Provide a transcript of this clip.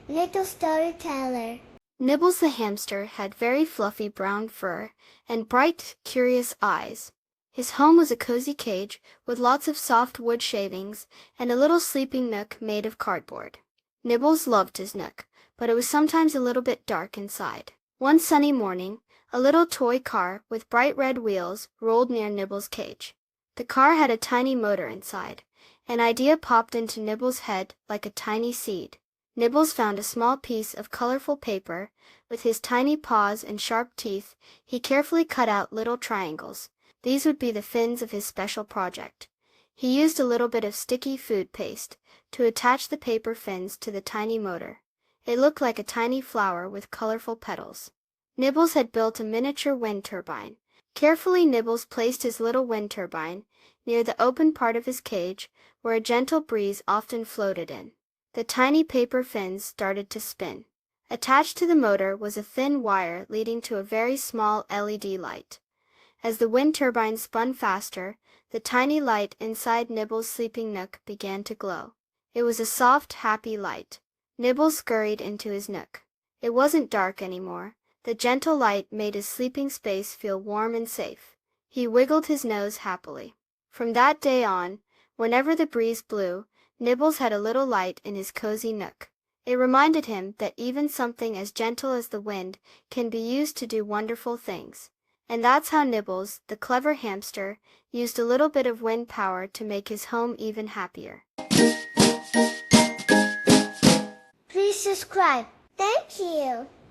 Little storyteller. Nibbles the hamster had very fluffy brown fur and bright, curious eyes. His home was a cozy cage with lots of soft wood shavings and a little sleeping nook made of cardboard. Nibbles loved his nook, but it was sometimes a little bit dark inside. One sunny morning, a little toy car with bright red wheels rolled near Nibbles' cage. The car had a tiny motor inside. An idea popped into Nibbles' head like a tiny seed. Nibbles found a small piece of colorful paper. With his tiny paws and sharp teeth, he carefully cut out little triangles. These would be the fins of his special project. He used a little bit of sticky food paste to attach the paper fins to the tiny motor. It looked like a tiny flower with colorful petals. Nibbles had built a miniature wind turbine. Carefully, Nibbles placed his little wind turbine near the open part of his cage, where a gentle breeze often floated in. The tiny paper fins started to spin. Attached to the motor was a thin wire leading to a very small LED light. As the wind turbine spun faster, the tiny light inside Nibbles' sleeping nook began to glow. It was a soft, happy light. Nibbles scurried into his nook. It wasn't dark anymore. The gentle light made his sleeping space feel warm and safe. He wiggled his nose happily. From that day on, whenever the breeze blew, Nibbles had a little light in his cozy nook. It reminded him that even something as gentle as the wind can be used to do wonderful things. And that's how Nibbles, the clever hamster, used a little bit of wind power to make his home even happier. Please subscribe. Thank you.